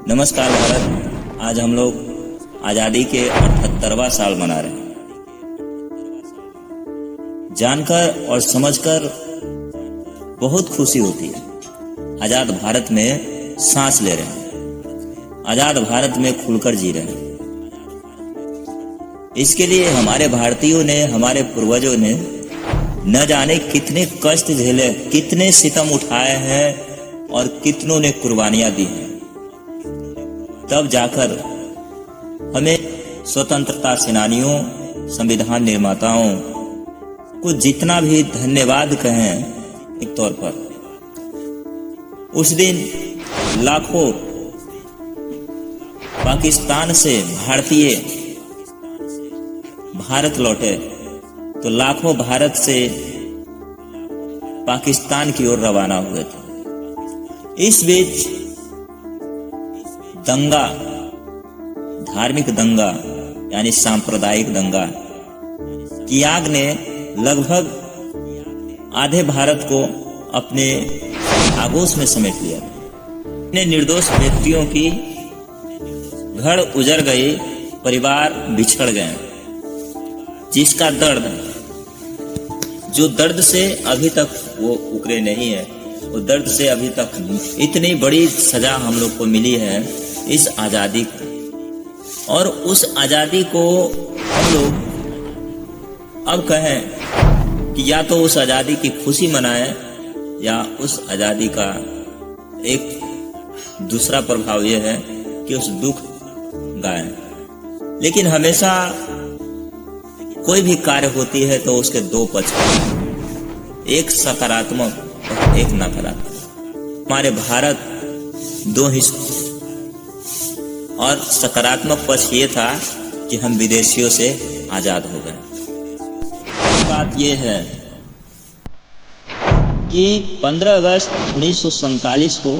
नमस्कार भारत। आज हम लोग आज़ादी के 78वां साल मना रहे हैं। जानकर और समझकर बहुत खुशी होती है। आज़ाद भारत में सांस ले रहे हैं, आज़ाद भारत में खुलकर जी रहे हैं। इसके लिए हमारे भारतीयों ने, हमारे पूर्वजों ने न जाने कितने कष्ट झेले, कितने सितम उठाए हैं और कितनों ने कुर्बानियां दी हैं। तब जाकर हमें स्वतंत्रता सेनानियों, संविधान निर्माताओं को जितना भी धन्यवाद कहें एक तौर पर, उस दिन लाखों पाकिस्तान से भारतीय भारत लौटे तो लाखों भारत से पाकिस्तान की ओर रवाना हुए थे। इस बीच दंगा, धार्मिक दंगा यानी सांप्रदायिक दंगा की आग ने लगभग आधे भारत को अपने आगोश में समेट लिया। इतने निर्दोष व्यक्तियों की घर उजड़ गई, परिवार बिछड़ गए, जिसका दर्द, जो दर्द से अभी तक वो उकरे नहीं है, वो दर्द से अभी तक इतनी बड़ी सजा हम लोग को मिली है इस आज़ादी को। और उस आज़ादी को हम लोग अब कहें कि या तो उस आज़ादी की खुशी मनाएं या उस आज़ादी का एक दूसरा प्रभाव यह है कि उस दुख गाएं। लेकिन हमेशा कोई भी कार्य होती है तो उसके दो पक्ष, एक सकारात्मक और एक नकारात्मक। हमारे भारत दो हिस्से, और सकारात्मक पक्ष ये था कि हम विदेशियों से आजाद हो गए। बात यह है कि 15 अगस्त 1947 को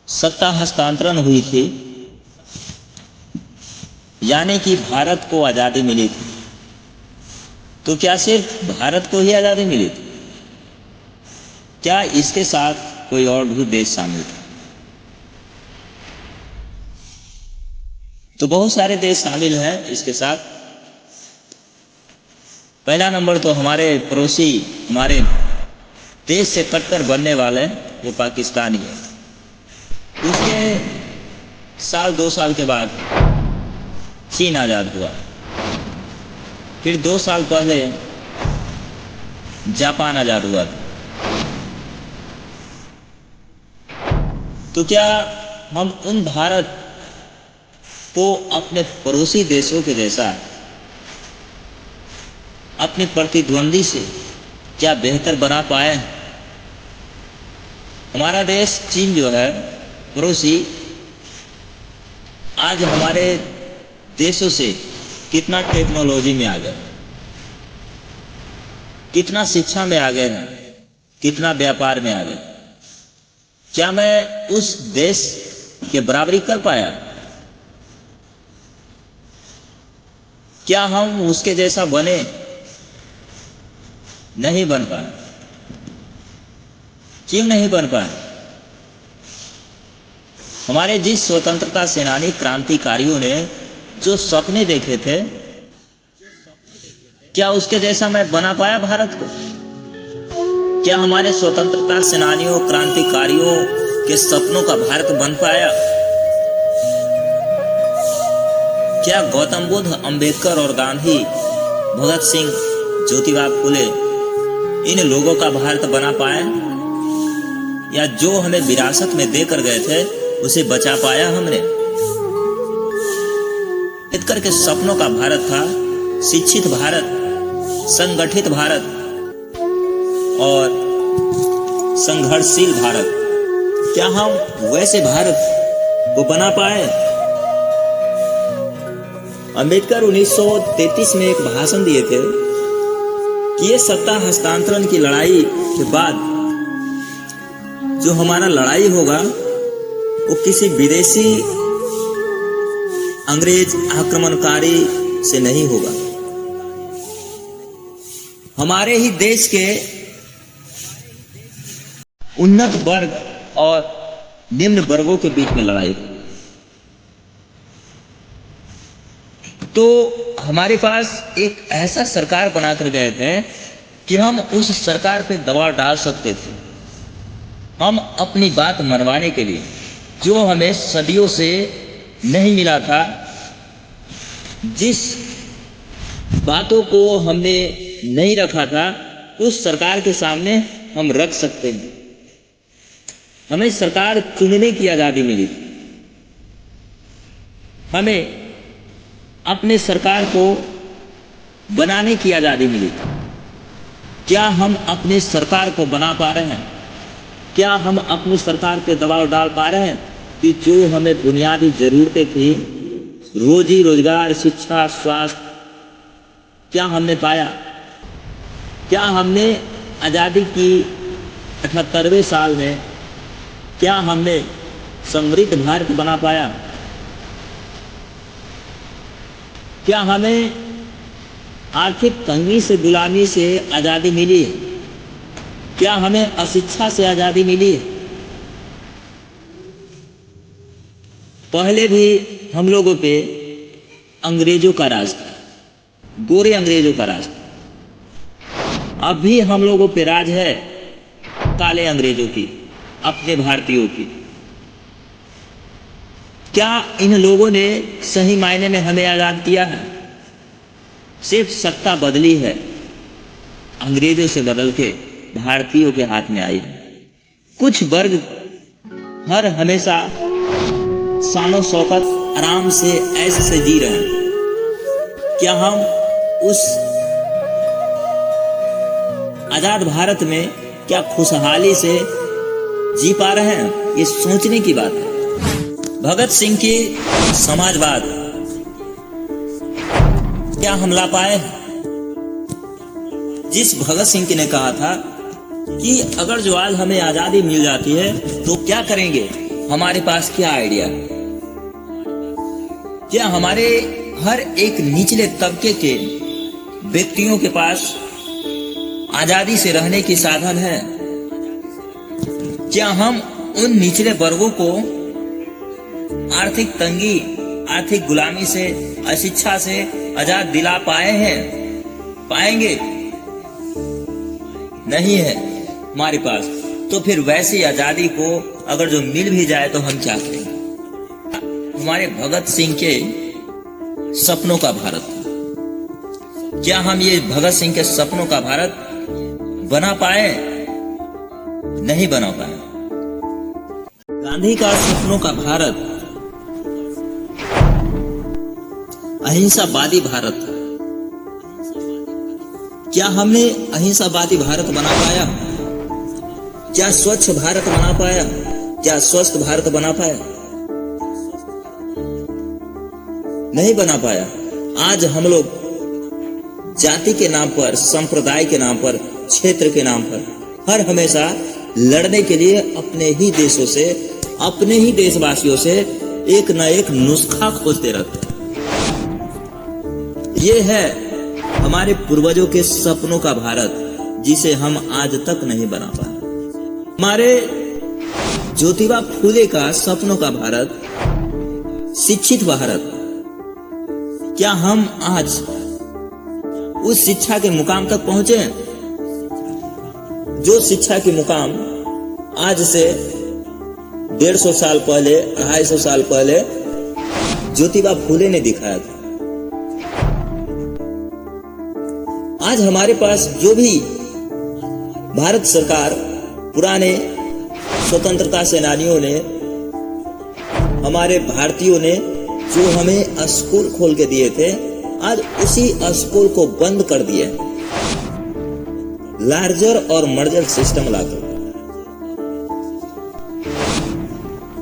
सत्ता हस्तांतरण हुई थी, यानी कि भारत को आजादी मिली थी। तो क्या सिर्फ भारत को ही आजादी मिली थी? क्या इसके साथ कोई और भी देश शामिल था? तो बहुत सारे देश शामिल हैं इसके साथ। पहला नंबर तो हमारे पड़ोसी, हमारे देश से कट्टर बनने वाले वो पाकिस्तानी है। उसके साल 2 साल के बाद चीन आजाद हुआ। फिर 2 साल पहले जापान आजाद हुआ था। तो क्या हम उन भारत को अपने पड़ोसी देशों के जैसा, अपने प्रतिद्वंदी से क्या बेहतर बना पाए? हमारा देश चीन जो है पड़ोसी, आज हमारे देशों से कितना टेक्नोलॉजी में आ गए, कितना शिक्षा में आ गए हैं, कितना व्यापार में आ गए। क्या मैं उस देश के बराबरी कर पाया? क्या हम उसके जैसा बने? नहीं बन पाए। क्यों नहीं बन पाए? हमारे जिस स्वतंत्रता सेनानी क्रांतिकारियों ने जो सपने देखे थे, क्या उसके जैसा मैं बना पाया भारत को? क्या हमारे स्वतंत्रता सेनानियों, क्रांतिकारियों के सपनों का भारत बन पाया? क्या गौतम बुद्ध, अंबेडकर और गांधी, भगत सिंह, ज्योतिबा फुले, इन लोगों का भारत बना पाए? या जो हमें विरासत में देकर गए थे उसे बचा पाया हमने? अम्बेडकर के सपनों का भारत था शिक्षित भारत, संगठित भारत और संघर्षशील भारत। क्या हम वैसे भारत को बना पाए? अंबेडकर 1933 में एक भाषण दिए थे कि ये सत्ता हस्तांतरण की लड़ाई के बाद जो हमारा लड़ाई होगा वो किसी विदेशी अंग्रेज आक्रमणकारी से नहीं होगा, हमारे ही देश के उन्नत वर्ग और निम्न वर्गों के बीच में लड़ाई। तो हमारे पास एक ऐसा सरकार बनाकर गए थे कि हम उस सरकार पे दबाव डाल सकते थे। हम अपनी बात मनवाने के लिए, जो हमें सदियों से नहीं मिला था, जिस बातों को हमने नहीं रखा था, उस सरकार के सामने हम रख सकते हैं। हमें सरकार चुनने की आज़ादी मिली। हमें अपने सरकार को बनाने की आज़ादी मिली। क्या हम अपने सरकार को बना पा रहे हैं? क्या हम अपनी सरकार पे दबाव डाल पा रहे हैं कि जो हमें बुनियादी ज़रूरतें थी, रोजी रोजगार, शिक्षा, स्वास्थ्य, क्या हमने पाया? क्या हमने आज़ादी की 78वें साल में क्या हमने समृद्ध भारत बना पाया? क्या हमें आर्थिक तंगी से, गुलामी से आज़ादी मिली है? क्या हमें अशिक्षा से आज़ादी मिली है? पहले भी हम लोगों पे अंग्रेजों का राज था, गोरे अंग्रेजों का राज था। अब भी हम लोगों पे राज है काले अंग्रेजों की, अपने भारतीयों की। क्या इन लोगों ने सही मायने में हमें आज़ाद किया है? सिर्फ सत्ता बदली है, अंग्रेजों से बदल के भारतीयों के हाथ में आई। कुछ वर्ग हर हमेशा शानो शौकत, आराम से, ऐसे से जी रहे हैं। क्या हम उस आजाद भारत में क्या खुशहाली से जी पा रहे हैं? ये सोचने की बात है। भगत सिंह की समाजवाद क्या हम ला पाए? जिस भगत सिंह ने कहा था कि अगर जो आज हमें आजादी मिल जाती है तो क्या करेंगे, हमारे पास क्या आइडिया? क्या हमारे हर एक निचले तबके के व्यक्तियों के पास आजादी से रहने की साधन है? क्या हम उन निचले वर्गों को आर्थिक तंगी, आर्थिक गुलामी से, अशिक्षा से आजाद दिला पाए हैं? पाएंगे? नहीं है हमारे पास। तो फिर वैसी आजादी को अगर जो मिल भी जाए तो हम क्या करेंगे? हमारे भगत सिंह के सपनों का भारत, क्या हम ये भगत सिंह के सपनों का भारत बना पाए? नहीं बना पाए। गांधी का सपनों का भारत अहिंसावादी भारत, क्या हमने अहिंसावादी भारत बना पाया? क्या स्वच्छ भारत बना पाया? क्या स्वस्थ भारत बना पाया? नहीं बना पाया। आज हम लोग जाति के नाम पर, संप्रदाय के नाम पर, क्षेत्र के नाम पर हर हमेशा लड़ने के लिए अपने ही देशों से, अपने ही देशवासियों से एक न एक नुस्खा खोजते रहते हैं। ये है हमारे पूर्वजों के सपनों का भारत, जिसे हम आज तक नहीं बना पाए। हमारे ज्योतिबा फूले का सपनों का भारत, शिक्षित भारत, क्या हम आज उस शिक्षा के मुकाम तक पहुंचे? जो शिक्षा के मुकाम आज से 150 साल पहले, 250 साल पहले ज्योतिबा फूले ने दिखाया था। आज हमारे पास जो भी भारत सरकार, पुराने स्वतंत्रता सेनानियों ने, हमारे भारतीयों ने जो हमें स्कूल खोल के दिए थे, आज उसी स्कूल को बंद कर दिए, लार्जर और मर्जर सिस्टम लाकर।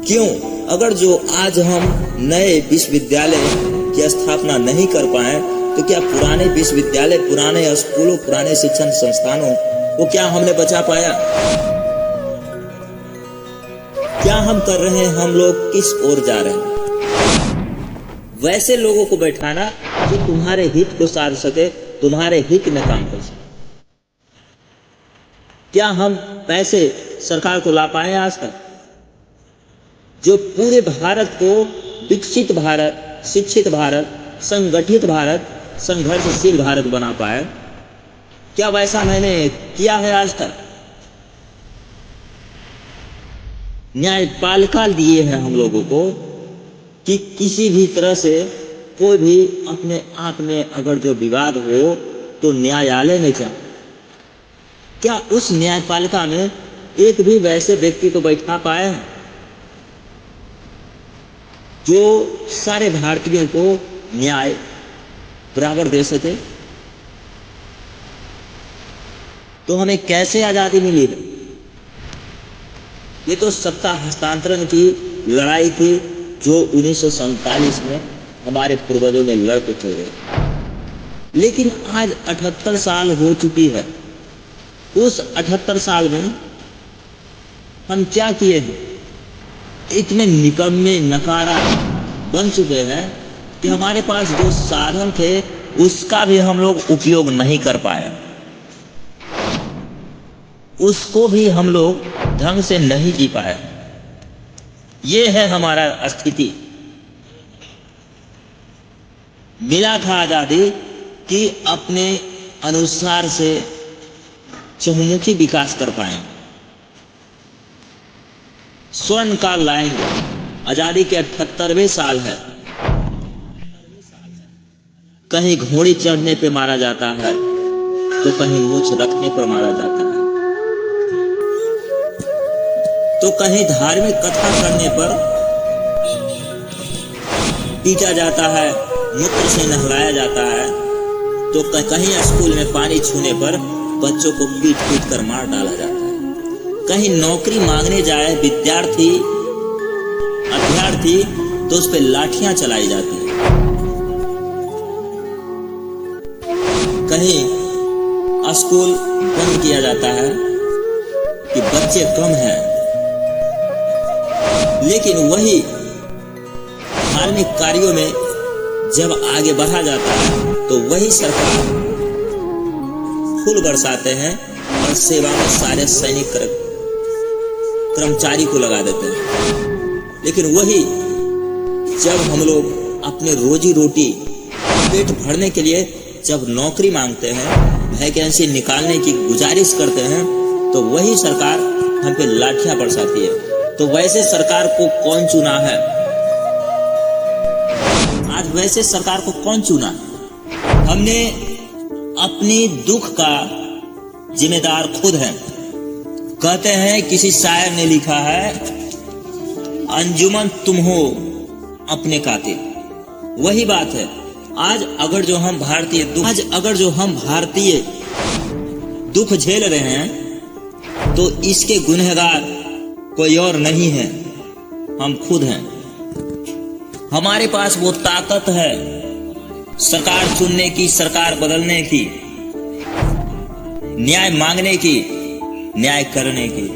क्यों? अगर जो आज हम नए विश्वविद्यालय की स्थापना नहीं कर पाए तो क्या पुराने विश्वविद्यालय, पुराने स्कूलों, पुराने शिक्षण संस्थानों को क्या हमने बचा पाया? क्या हम कर रहे हैं? हम लोग किस ओर जा रहे हैं? वैसे लोगों को बैठाना जो तुम्हारे हित को साध सके, तुम्हारे हित में काम कर सके। क्या हम पैसे सरकार को ला पाए आज तक? जो पूरे भारत को विकसित भारत, शिक्षित भारत, संगठित भारत, संघर्षशील भारत बना पाए। क्या वैसा मैंने किया है आज तक? न्यायपालिका दिए हैं हम लोगों को कि किसी भी तरह से कोई भी अपने आप में अगर जो विवाद हो तो न्यायालय में जाए। क्या उस न्यायपालिका में एक भी वैसे व्यक्ति को बैठा पाए हैं जो सारे भारतीयों को न्याय बराबर दे सके? तो हमें कैसे आजादी मिली है? ये तो सत्ता हस्तांतरण की लड़ाई थी जो 1947 में हमारे पूर्वजों ने लड़ के छोड़े। लेकिन आज 78 साल हो चुकी है। उस 78 साल में हम क्या किए हैं? इतने निकम्मे नकारा बन चुके हैं कि हमारे पास जो साधन थे उसका भी हम लोग उपयोग नहीं कर पाए, उसको भी हम लोग ढंग से नहीं जी पाए। ये है हमारा स्थिति। मिला था आजादी कि अपने अनुसार से चहुमुखी विकास कर पाए। स्वर्ण काल लाएंगे। आजादी के 78वें साल है। कहीं घोड़ी चढ़ने पे मारा जाता है तो कहीं मूछ रखने पर मारा जाता है, तो कहीं धार्मिक कथा करने पर पीटा जाता है, मूत्र से नहलाया जाता है, तो कहीं स्कूल में पानी छूने पर बच्चों को पीट पीट कर मार डाला जाता है। कहीं नौकरी मांगने जाए विद्यार्थी अभ्यर्थी तो उस पर लाठियां चलाई जाती है। कहीं स्कूल बंद किया जाता है कि बच्चे कम हैं। लेकिन वही धार्मिक कार्यों में जब आगे बढ़ा जाता है तो वही सरकार फूल बरसाते हैं और सेवा में सारे सैनिक कर्मचारी को लगा देते हैं। लेकिन वही जब हम लोग अपने रोजी रोटी पेट भरने के लिए जब नौकरी मांगते हैं, वैकेंसी निकालने की गुजारिश करते हैं, तो वही सरकार हम पे लाठियां बरसाती है। तो वैसे सरकार को कौन चुना है? आज वैसे सरकार को कौन चुना? हमने अपनी दुख का जिम्मेदार खुद हैं। कहते हैं, किसी शायर ने लिखा है, अंजुमन तुम हो अपने कातिल। वही बात है। आज अगर जो हम भारतीय दुख झेल रहे हैं तो इसके गुनहगार कोई और नहीं है, हम खुद हैं। हमारे पास वो ताकत है सरकार चुनने की, सरकार बदलने की, न्याय मांगने की, न्याय करने की।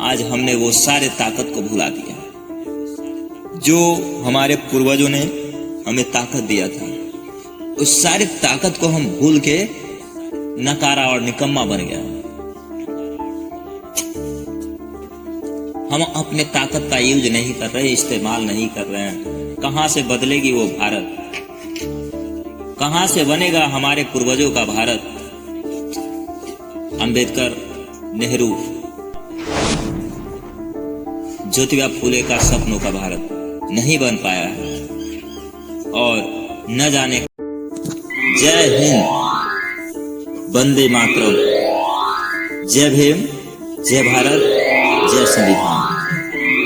आज हमने वो सारे ताकत को भुला दिया जो हमारे पूर्वजों ने हमें ताकत दिया था। उस सारी ताकत को हम भूल के नकारा और निकम्मा बन गया। हम अपने ताकत का यूज नहीं कर रहे, इस्तेमाल नहीं कर रहे हैं। कहां से बदलेगी वो भारत? कहां से बनेगा हमारे पूर्वजों का भारत? अंबेडकर, नेहरू, ज्योतिबा फूले का सपनों का भारत नहीं बन पाया है। और न जाने। जय हिंद, वंदे मातरम, जय भीम, जय भारत, जय संविधान।